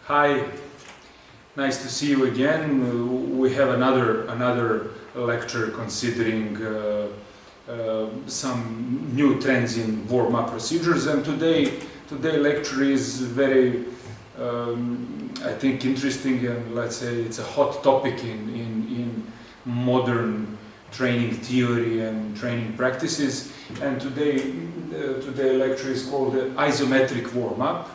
Hi, nice to see you again. We have another lecture considering some new trends in warm-up procedures, and today lecture is very I think interesting, and let's say it's a hot topic in modern training theory and training practices. And today lecture is called the isometric warm-up,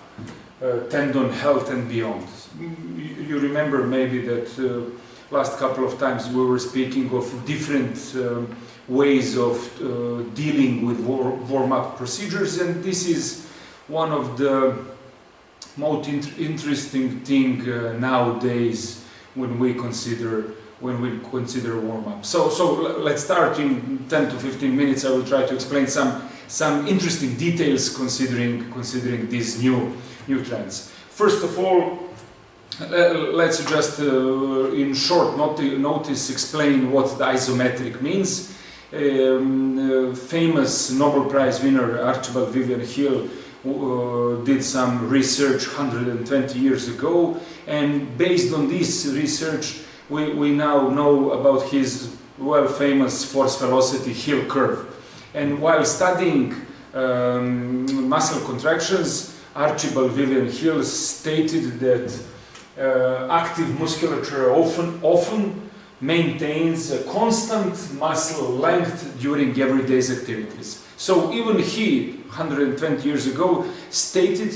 tendon health and beyond. You remember maybe that last couple of times we were speaking of different ways of dealing with warm-up procedures, and this is one of the most interesting thing nowadays when we consider warm-up. So let's start in 10 to 15 minutes. I will try to explain some interesting details considering these new trends. First of all, let's just in short notice explain what the isometric means. Famous Nobel Prize winner Archibald Vivian Hill did some research 120 years ago, and based on this research we now know about his famous force velocity Hill curve. And while studying muscle contractions, Archibald Vivian Hill stated that active musculature often maintains a constant muscle length during everyday's activities. So even he, 120 years ago, stated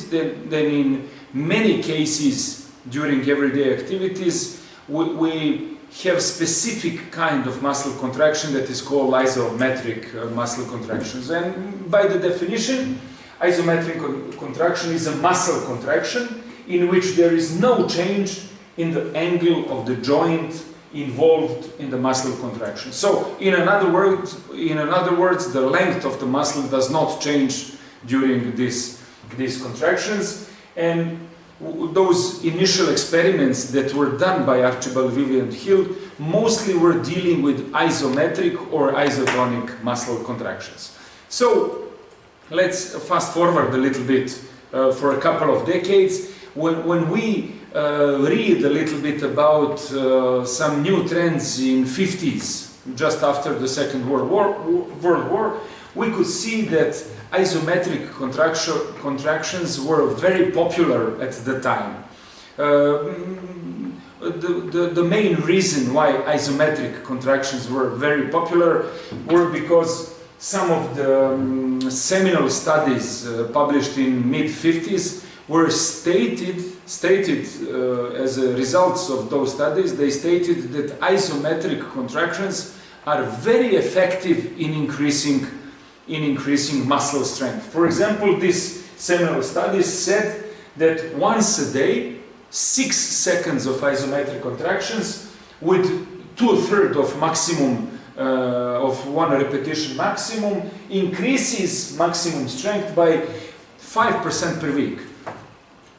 that in many cases during everyday activities we have specific kind of muscle contraction that is called isometric muscle contractions. And by the definition, isometric contraction is a muscle contraction in which there is no change in the angle of the joint involved in the muscle contraction. So in other words, the length of the muscle does not change during these contractions. And those initial experiments that were done by Archibald Vivian Hill mostly were dealing with isometric or isotonic muscle contractions. So let's fast forward a little bit for a couple of decades. When we read a little bit about some new trends in 50s, just after the Second World War, we could see that isometric contractions were very popular at the time. The main reason why isometric contractions were very popular were because some of the seminal studies published in mid-50s were stated as a result of those studies. They stated that isometric contractions are very effective in increasing muscle strength. For example, this seminal studies said that once a day, 6 seconds of isometric contractions with 2/3 of maximum of one repetition maximum increases maximum strength by 5% per week.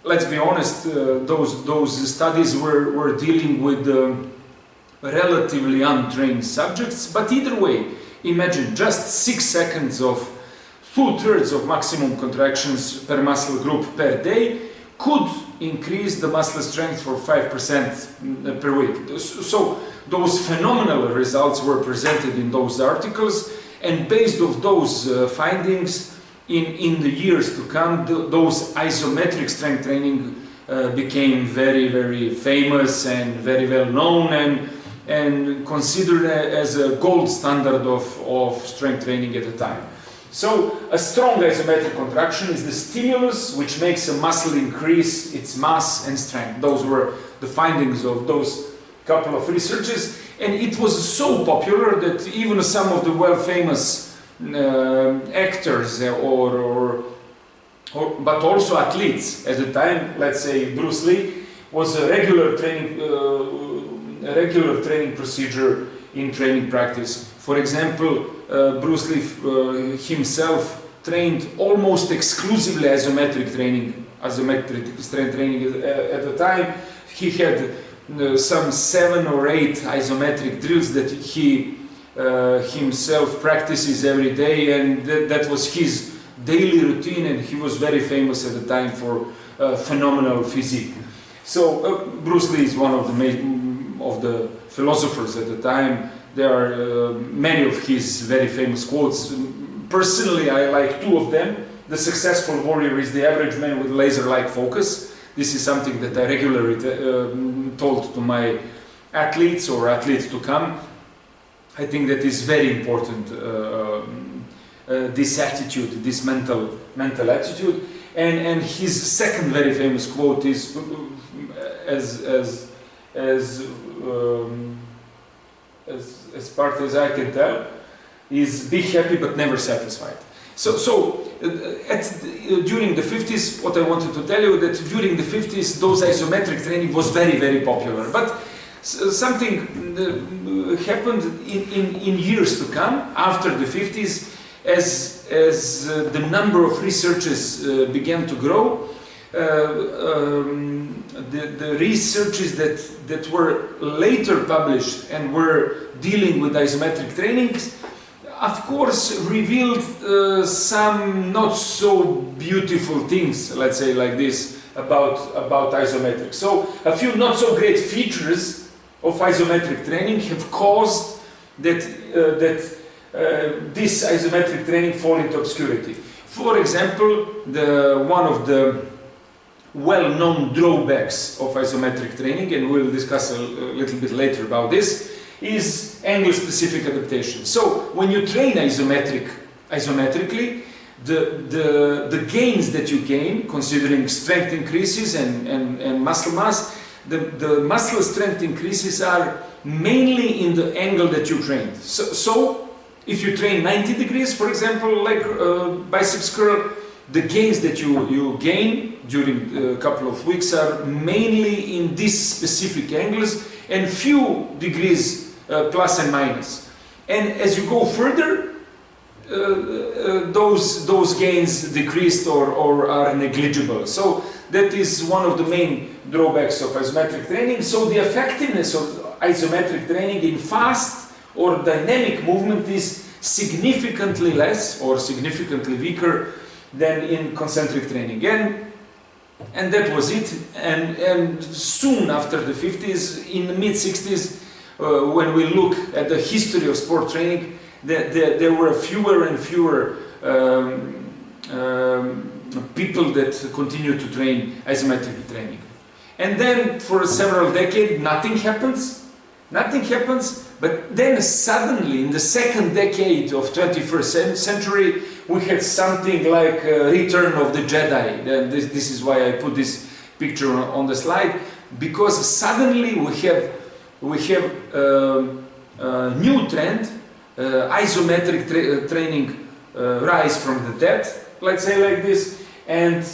Let's be honest, those studies were dealing with relatively untrained subjects, but either way, imagine just 6 seconds of 2/3 of maximum contractions per muscle group per day could increase the muscle strength for 5% per week. So those phenomenal results were presented in those articles, and based on those findings, in the years to come, those isometric strength training became very, very famous and very well known, and considered as a gold standard of strength training at the time. So a strong isometric contraction is the stimulus which makes a muscle increase its mass and strength. Those were the findings of those couple of researchers, and it was so popular that even some of the famous actors but also athletes at the time, let's say Bruce Lee, was a regular training procedure in training practice. For example, Bruce Lee himself trained almost exclusively isometric strength training at the time. He had some 7 or 8 isometric drills that he himself practices every day, and that was his daily routine, and he was very famous at the time for phenomenal physique. So Bruce Lee is one of the philosophers at the time. There are many of his very famous quotes. Personally, I like two of them. The successful warrior is the average man with laser-like focus. This is something that I regularly told to my athletes or athletes to come. I think that is very important, this attitude, this mental attitude. And his second very famous quote is, as far as I can tell, is be happy but never satisfied. During the 50s, what I wanted to tell you, that during the 50s, those isometric training was very, very popular. But something happened in years to come, after the 50s, as the number of researchers began to grow. The researches that were later published and were dealing with isometric trainings, of course, revealed some not so beautiful things, let's say like this, about isometric. So a few not so great features of isometric training have caused that this isometric training fall into obscurity. For example, one of the well-known drawbacks of isometric training, and we'll discuss a little bit later about this, is angle-specific adaptation. So when you train isometrically, the gains that you gain, considering strength increases and muscle mass, the muscle strength increases are mainly in the angle that you trained. So if you train 90 degrees, for example, like biceps curl, the gains that you gain during a couple of weeks are mainly in these specific angles and few degrees plus and minus. And as you go further, those gains decreased or are negligible. So that is one of the main drawbacks of isometric training. So the effectiveness of isometric training in fast or dynamic movement is significantly less or significantly weaker than in concentric training. And that was it. And soon after the 50s, in the mid-60s, when we look at the history of sport training, there were fewer and fewer people that continued to train isometric training. And then for several decades, nothing happens, but then suddenly in the second decade of 21st century, we had something like a return of the Jedi. And this is why I put this picture on the slide, because suddenly we have a new trend, isometric training rise from the dead, let's say like this, and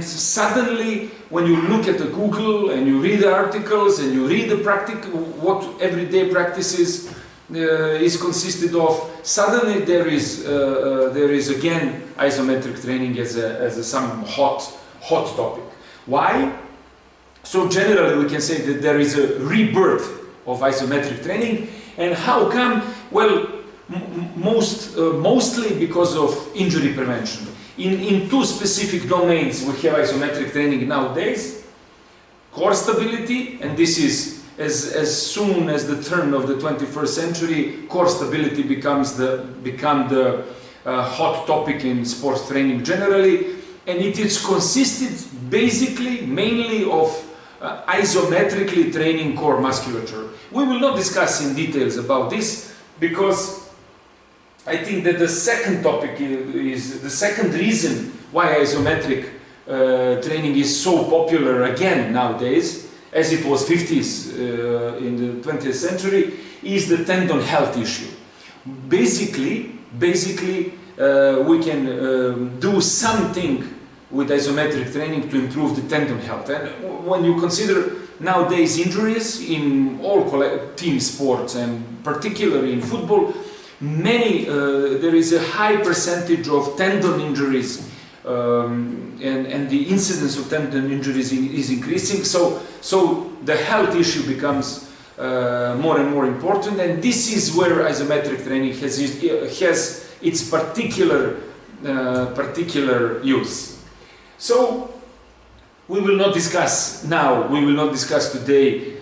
suddenly when you look at the Google and you read the articles and you read the what everyday practices is consisted of, suddenly there is again isometric training as some hot topic. Why? So generally we can say that there is a rebirth of isometric training. And how come? Well, mostly because of injury prevention. In two specific domains we have isometric training nowadays: core stability, and this is as soon as the turn of the 21st century, core stability become the hot topic in sports training generally, and it is consisted basically mainly of isometrically training core musculature. We will not discuss in details about this, because I think that the second topic is the second reason why isometric training is so popular again nowadays, as it was 50s in the 20th century, is the tendon health issue. Basically we can do something with isometric training to improve the tendon health. And when you consider nowadays injuries in all team sports, and particularly in football, there is a high percentage of tendon injuries, and the incidence of tendon injuries is increasing. So the health issue becomes more and more important, and this is where isometric training has its particular use. So we will not discuss now, we will not discuss today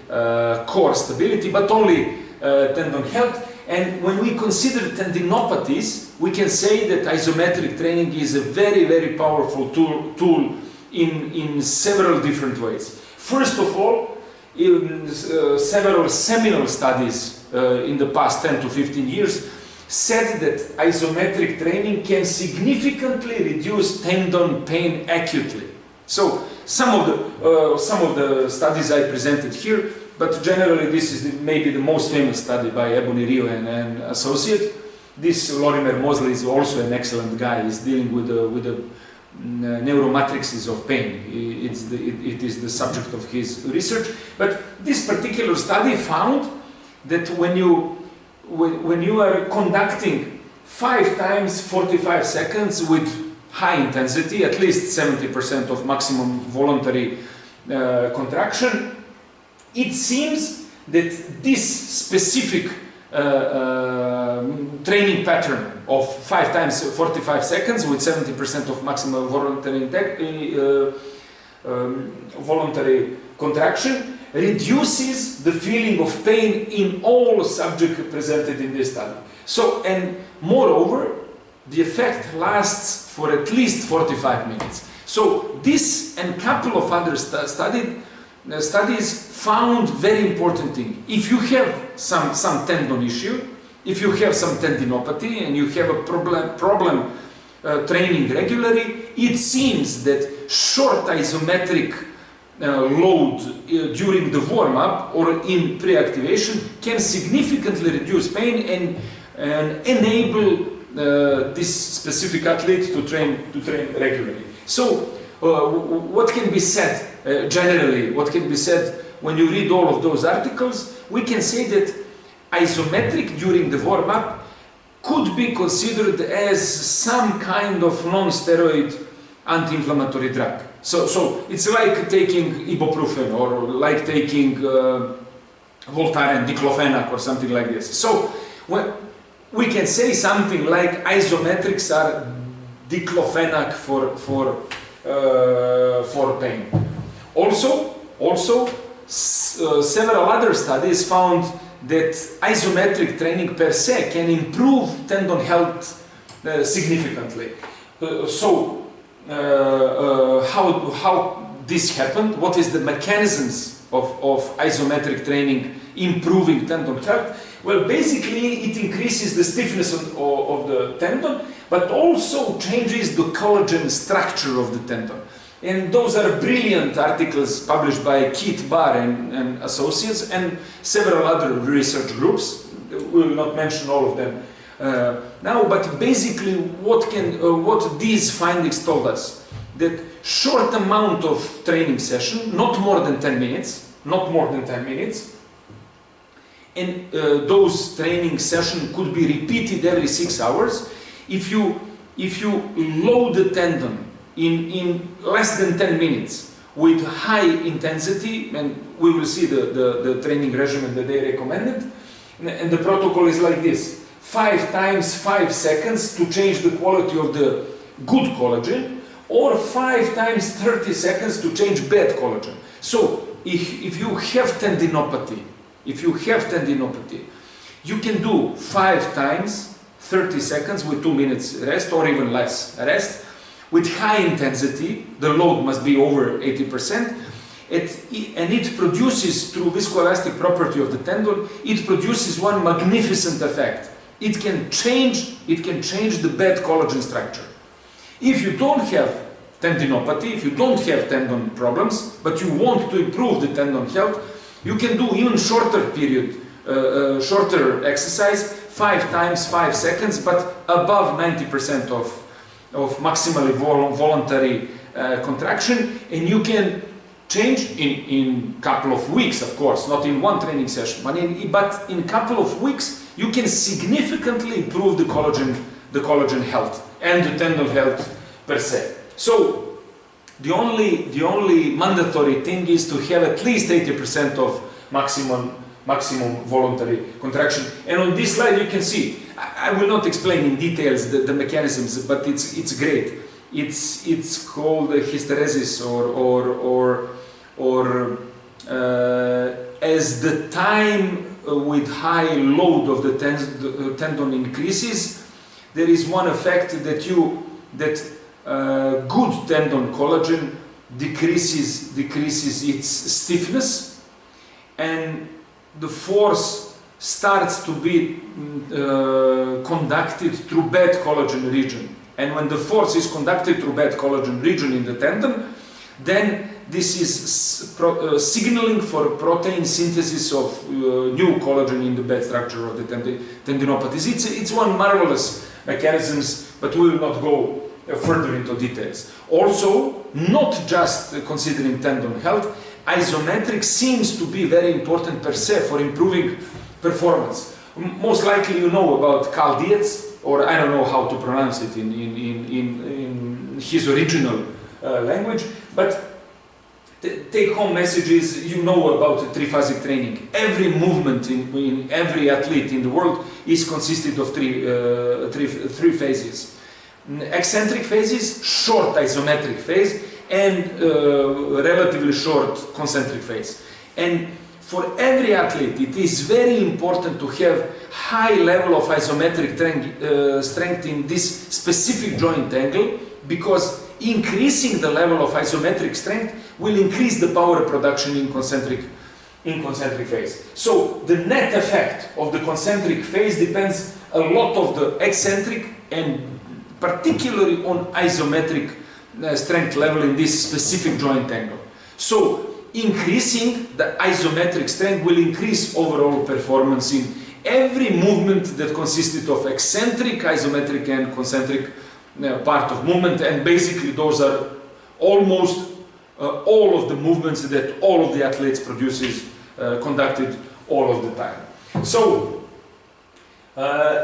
core stability, but only tendon health. And when we consider tendinopathies, we can say that isometric training is a very, very powerful tool in several different ways. First of all, in several seminal studies in the past 10 to 15 years said that isometric training can significantly reduce tendon pain acutely. So some of the studies I presented here, but generally this is maybe the most famous study by Ebony Rio and associate. This Lorimer Mosley is also an excellent guy. He's dealing with the neuromatrices of pain. It is the subject of his research. But this particular study found that when you are conducting 5 times 45 seconds with high intensity, at least 70% of maximum voluntary contraction, it seems that this specific training pattern of 5 times 45 seconds with 70% of maximum voluntary contraction reduces the feeling of pain in all subjects presented in this study. So, and moreover, the effect lasts for at least 45 minutes. So this and couple of other studies found very important thing. If you have some tendon issue, if you have some tendinopathy and you have a problem training regularly, it seems that short isometric load during the warm-up or in pre-activation can significantly reduce pain and enable this specific athlete to train regularly. So what can be said generally, what can be said when you read all of those articles? We can say that isometric during the warm-up could be considered as some kind of non-steroid anti-inflammatory drug. So it's like taking ibuprofen or like taking Voltaren, diclofenac or something like this. So we can say something like isometrics are diclofenac for pain. Also, several other studies found that isometric training per se can improve tendon health significantly. How this happened? What is the mechanisms of isometric training improving tendon health? Well, basically it increases the stiffness of the tendon, but also changes the collagen structure of the tendon. And those are brilliant articles published by Keith Barr and associates and several other research groups. We will not mention all of them now, but basically what these findings told us, that short amount of training session, not more than 10 minutes, and those training sessions could be repeated every 6 hours. If you load the tendon in less than 10 minutes with high intensity, and we will see the training regimen that they recommended, and the protocol is like this: 5 times 5 seconds to change the quality of the good collagen, or 5 times 30 seconds to change bad collagen. So if you have tendinopathy, you can do 5 times 30 seconds with 2 minutes rest or even less rest with high intensity. The load must be over 80%, and it produces, through viscoelastic property of the tendon, it produces one magnificent effect. It can change the bad collagen structure. If you don't have tendinopathy, if you don't have tendon problems, but you want to improve the tendon health, you can do even shorter period, shorter exercise, 5 times 5 seconds, but above 90% of maximally voluntary contraction, and you can change in couple of weeks, of course, not in one training session, but in couple of weeks, you can significantly improve the collagen health and the tendon health per se. So the only mandatory thing is to have at least 80% of maximum voluntary contraction. And on this slide you can see, I will not explain in details the mechanisms, but it's great. it's called hysteresis, or as the time with high load of the tendon increases, there is one effect that good tendon collagen decreases its stiffness, and the force starts to be conducted through bad collagen region. And when the force is conducted through bad collagen region in the tendon, then this is signaling for protein synthesis of new collagen in the bad structure of the tendinopathies. It's one marvelous mechanisms, but we will not go further into details. Also, not just considering tendon health, isometric seems to be very important per se for improving performance. Most likely you know about Carl Dietz, or I don't know how to pronounce it in his original language, but take-home message is, you know about triphasic training. Every movement in every athlete in the world is consisted of three phases. Eccentric phases, short isometric phase, and relatively short concentric phase. And for every athlete, it is very important to have high level of isometric strength in this specific joint angle, because increasing the level of isometric strength will increase the power production in concentric phase. So the net effect of the concentric phase depends a lot of the eccentric and particularly on isometric strength level in this specific joint angle. So increasing the isometric strength will increase overall performance in every movement that consisted of eccentric, isometric and concentric part of movement, and basically those are almost all of the movements that all of the athletes conducted all of the time. So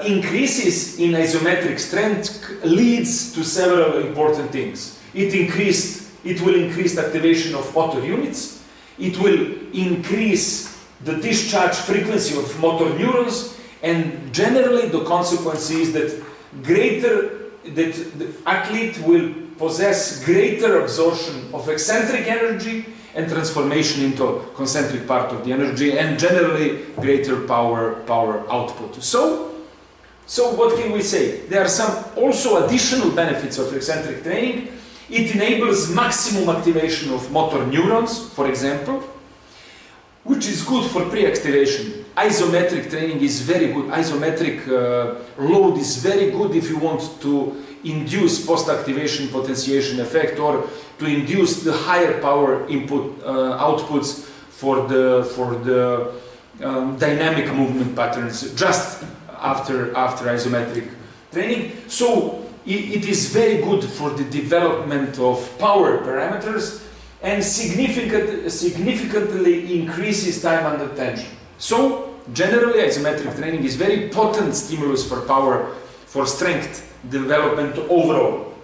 increases in isometric strength leads to several important things. It will increase the activation of motor units. It will increase the discharge frequency of motor neurons, and generally the consequence is that the athlete will possess greater absorption of eccentric energy and transformation into concentric part of the energy, and generally greater power output. So what can we say? There are some also additional benefits of eccentric training. It enables maximum activation of motor neurons, for example, which is good for pre-activation. Isometric training is very good. Isometric load is very good if you want to induce post-activation potentiation effect, or to induce the higher power outputs for the dynamic movement patterns just after isometric training. So it is very good for the development of power parameters, and significantly increases time under tension. So generally isometric training is very potent stimulus for power, for strength development overall.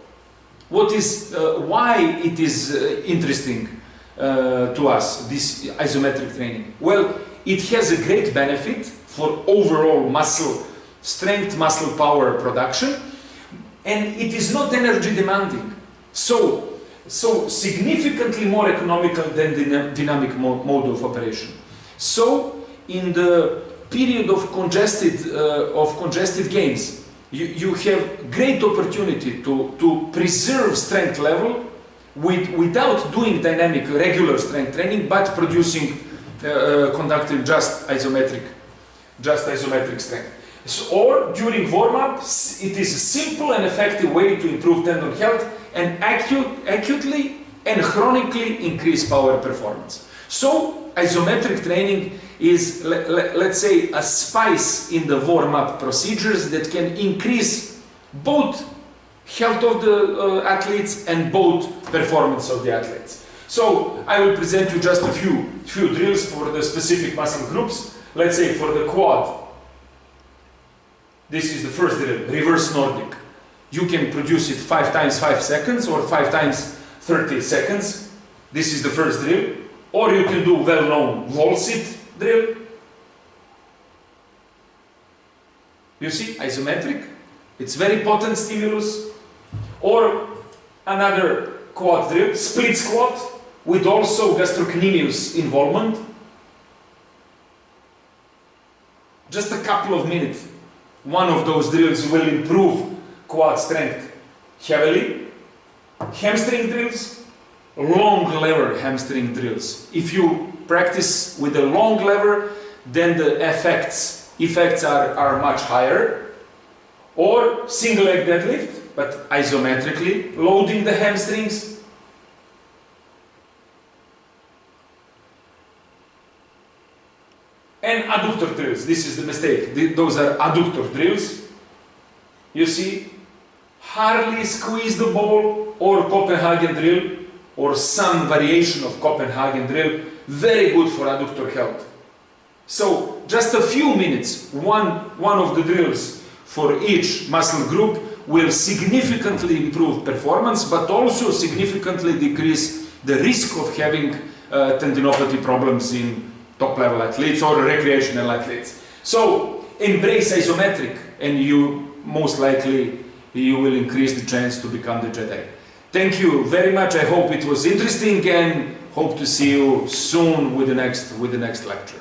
What is why it is interesting to us, this isometric training? Well, it has a great benefit for overall muscle strength, muscle power production, and it is not energy demanding. So significantly more economical than the dynamic mode of operation. So in the period of congested games, you have great opportunity to preserve strength level without doing dynamic regular strength training, but conducting just isometric strength. Or during warm-up, it is a simple and effective way to improve tendon health and acutely and chronically increase power performance. So isometric training is, let's say, a spice in the warm-up procedures that can increase both health of the athletes and both performance of the athletes. So I will present you just a few drills for the specific muscle groups. Let's say for the quad, this is the first drill, reverse Nordic. You can produce it 5 times 5 seconds or 5 times 30 seconds. This is the first drill. Or you can do well-known wall sit drill. You see, isometric. It's very potent stimulus. Or Another quad drill, split squat, with also gastrocnemius involvement. Just a couple of minutes. One of those drills will improve quad strength heavily. Hamstring drills, long lever hamstring drills. If you practice with a long lever, then the effects are much higher. Or single leg deadlift, but isometrically, loading the hamstrings. And adductor drills, this is the mistake. Those are adductor drills. You see, hardly squeeze the ball, or Copenhagen drill, or some variation of Copenhagen drill, very good for adductor health. So, just a few minutes, one of the drills for each muscle group will significantly improve performance, but also significantly decrease the risk of having tendinopathy problems in top-level athletes or recreational athletes. So, embrace isometric, and you most likely you will increase the chance to become the Jedi. Thank you very much. I hope it was interesting, and hope to see you soon with the next lecture.